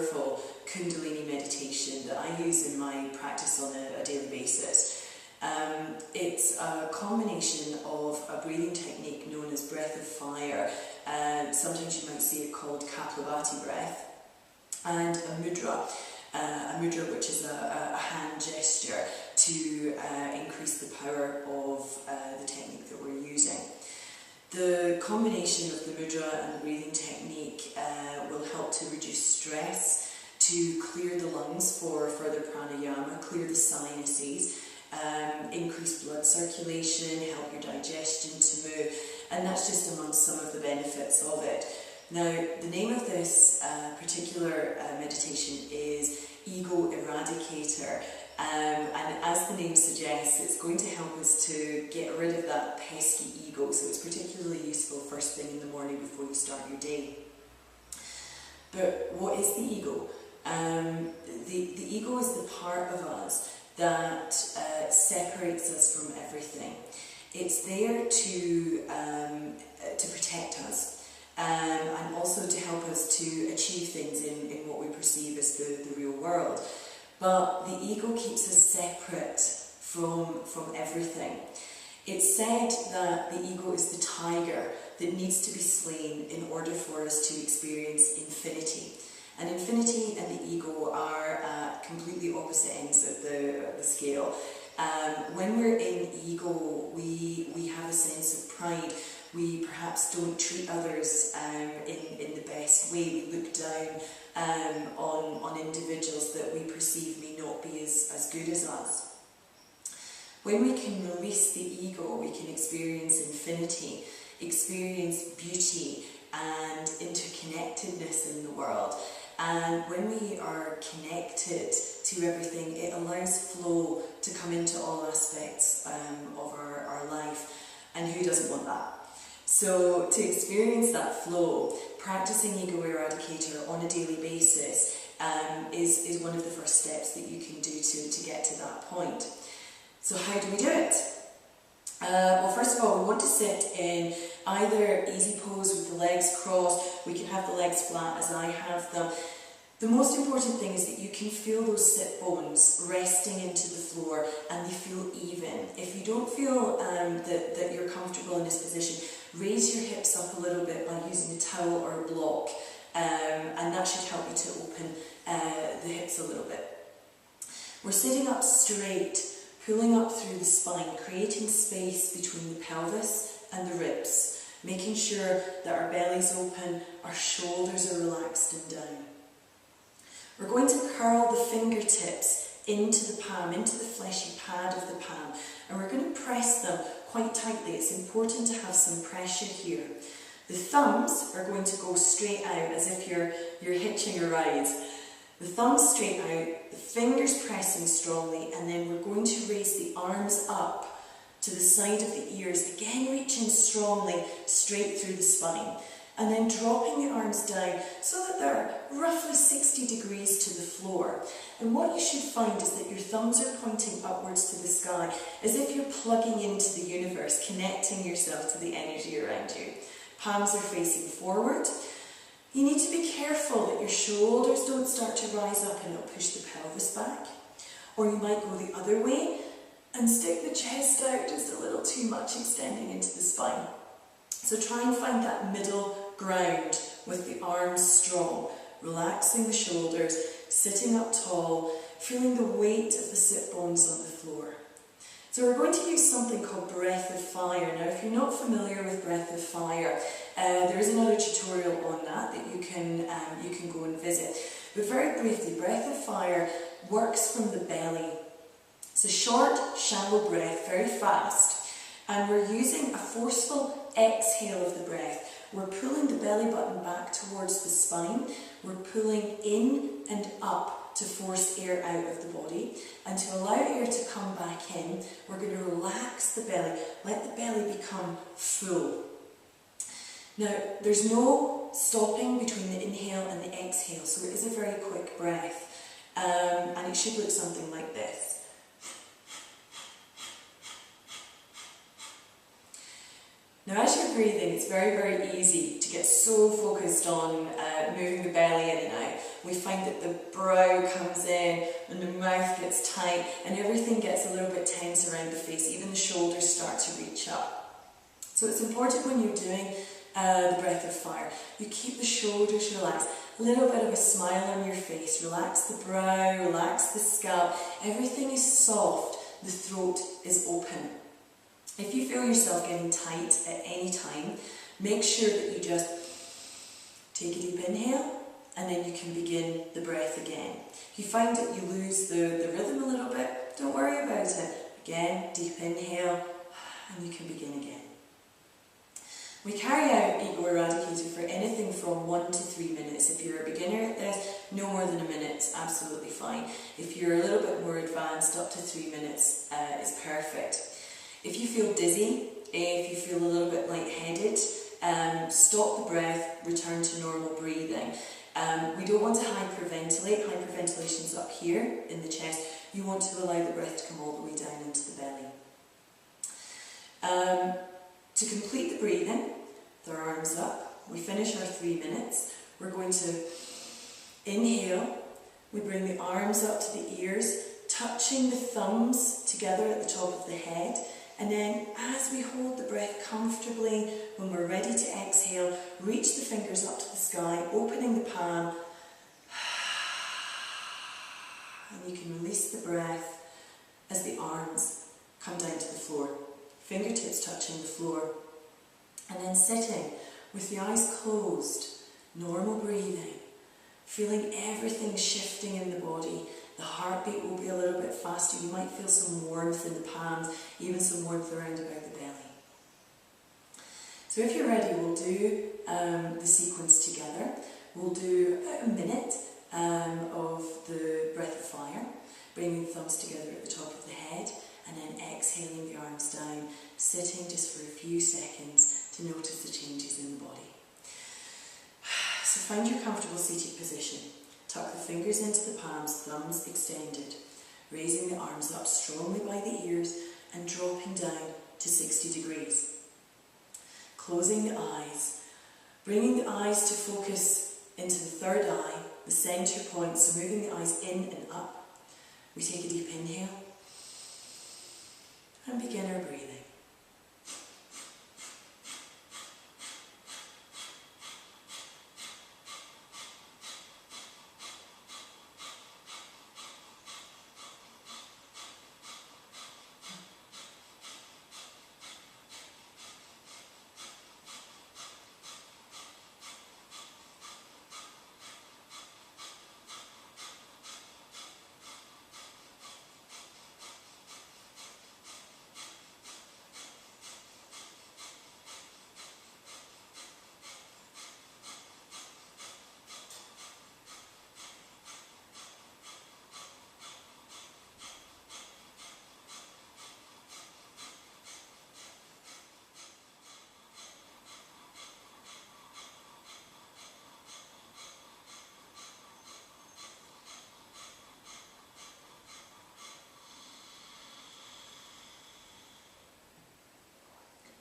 powerful Kundalini meditation that I use in my practice on a daily basis. It's a combination of a breathing technique known as breath of fire, sometimes you might see it called Kapalabhati breath, and a mudra which is a hand gesture to increase the power of the technique that we're using. The combination of the mudra and the breathing technique will help to reduce stress, to clear the lungs for further pranayama, clear the sinuses, increase blood circulation, help your digestion to move, and that's just amongst some of the benefits of it. Now, the name of this particular meditation is Ego Eradicator, and as the name suggests, it's going to help us to get rid of that pesky ego, so it's particularly useful first thing in the morning before you start your day. But what is the ego? The ego is the part of us that separates us from everything. It's there to protect us. And also to help us to achieve things in what we perceive as the real world. But the ego keeps us separate from everything. It's said that the ego is the tiger that needs to be slain in order for us to experience infinity. And infinity and the ego are at completely opposite ends of the scale. When we're in ego, we have a sense of pride. We perhaps don't treat others in the best way. We look down on individuals that we perceive may not be as good as us. When we can release the ego, we can experience infinity, experience beauty and interconnectedness in the world. And when we are connected to everything, it allows flow to come into all aspects of our life. And who doesn't want that? So to experience that flow, practicing Ego Eradicator on a daily basis is one of the first steps that you can do to get to that point. So how do we do it? Well, first of all, we want to sit in either easy pose with the legs crossed. We can have the legs flat as I have them. The most important thing is that you can feel those sit bones resting into the floor and they feel even. If you don't feel that you're comfortable in this position, raise your hips up a little bit by using a towel or a block, and that should help you to open the hips a little bit. We're sitting up straight, pulling up through the spine, creating space between the pelvis and the ribs, making sure that our belly's open, our shoulders are relaxed and down. We're going to curl the fingertips into the palm, into the fleshy pad of the palm, and we're going to press them quite tightly. It's important to have some pressure here. The thumbs are going to go straight out as if you're hitching a ride. The thumbs straight out, the fingers pressing strongly, and then we're going to raise the arms up to the side of the ears, again reaching strongly straight through the spine. And then dropping the arms down so that they're roughly 60 degrees to the floor. And what you should find is that your thumbs are pointing upwards to the sky, as if you're plugging into the universe, connecting yourself to the energy around you. Palms are facing forward. You need to be careful that your shoulders don't start to rise up and it'll push the pelvis back. Or you might go the other way and stick the chest out just a little too much, extending into the spine. So try and find that middle ground with the arms strong, relaxing the shoulders, sitting up tall, feeling the weight of the sit bones on the floor. So we're going to use something called breath of fire. Now, if you're not familiar with breath of fire, there is another tutorial on that you can go and visit. But very briefly, breath of fire works from the belly. It's a short, shallow breath, very fast, and we're using a forceful exhale of the breath. We're pulling the belly button back towards the spine. We're pulling in and up to force air out of the body. And to allow air to come back in, we're going to relax the belly, let the belly become full. Now, there's no stopping between the inhale and the exhale, so it is a very quick breath. And it should look something like this. Now, as you're breathing, it's very, very easy to get so focused on moving the belly in and out. We find find that the brow comes in and the mouth gets tight and everything gets a little bit tense around the face, even the shoulders start to reach up. So it's important when you're doing the breath of fire, you keep the shoulders relaxed, a little bit of a smile on your face, relax the brow, relax the scalp, everything is soft, the throat is open. If you feel yourself getting tight at any time, make sure that you just take a deep inhale and then you can begin the breath again. If you find that you lose the rhythm a little bit, don't worry about it. Again, deep inhale and you can begin again. We carry out Ego Eradicator for anything from 1 to 3 minutes. If you're a beginner at this, no more than a minute's absolutely fine. If you're a little bit more advanced, up to 3 minutes is perfect. If you feel dizzy, if you feel a little bit lightheaded, stop the breath, return to normal breathing. We don't want to hyperventilate. Hyperventilation's up here in the chest. You want to allow the breath to come all the way down into the belly. To complete the breathing, with our arms up, we finish our 3 minutes. We're going to inhale. We bring the arms up to the ears, touching the thumbs together at the top of the head. And then as we hold the breath comfortably, when we're ready to exhale, reach the fingers up to the sky, opening the palm. And you can release the breath as the arms come down to the floor. Fingertips touching the floor. And then sitting with the eyes closed, normal breathing, feeling everything shifting in the body. The heartbeat will be a little bit faster. You might feel some warmth in the palms, even some warmth around about the belly. So if you're ready, we'll do the sequence together. We'll do about a minute of the breath of fire, bringing the thumbs together at the top of the head, and then exhaling the arms down, sitting just for a few seconds to notice the changes in the body. So find your comfortable seated position. Tuck the fingers into the palms, thumbs extended, raising the arms up strongly by the ears and dropping down to 60 degrees. Closing the eyes, bringing the eyes to focus into the third eye, the centre point, so moving the eyes in and up. We take a deep inhale and begin our breathing.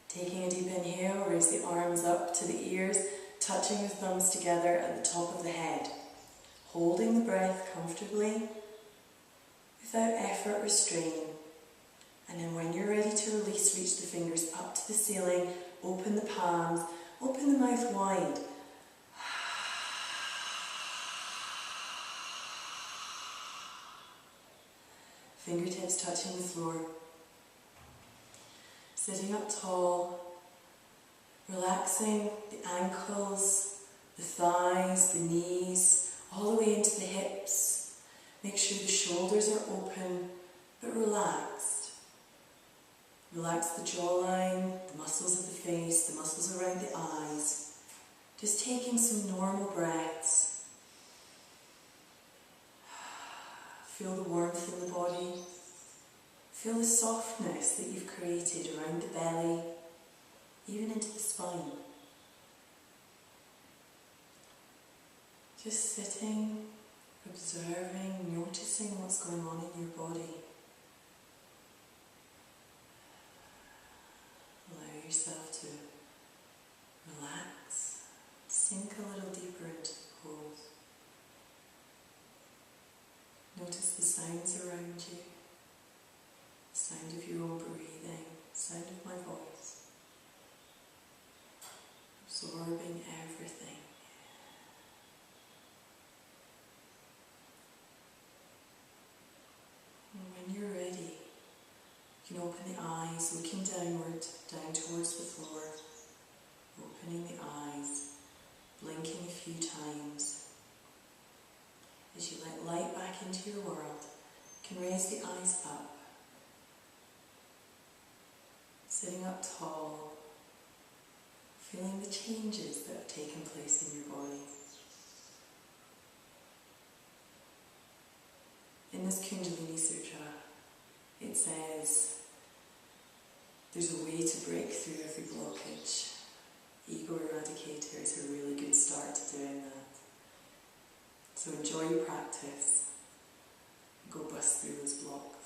Taking a deep inhale, raise the arms up to the ears, touching the thumbs together at the top of the head. Holding the breath comfortably, without effort or strain. And then when you're ready to release, reach the fingers up to the ceiling, open the palms, open the mouth wide. Fingertips touching the floor. Sitting up tall, relaxing the ankles, the thighs, the knees, all the way into the hips. Make sure the shoulders are open, but relaxed. Relax the jawline, the muscles of the face, the muscles around the eyes. Just taking some normal breaths. Feel the warmth in the body. Feel the softness that you've created around the belly, even into the spine. Just sitting, observing, noticing what's going on in your body. Allow yourself to relax, sink a little deeper into the pose. Notice the sounds around you, the sound of your own breathing, the sound of my voice, absorbing everything. And when you're ready, you can open the eyes, looking downward, down towards the floor, opening the eyes, blinking a few times. As you let light back into your world, you can raise the eyes up, sitting up tall, feeling the changes that have taken place in your body. In this Kundalini Sutra, it says there's a way to break through every blockage. Ego Eradicator is a really good start to doing that. So enjoy your practice, go bust through those blocks.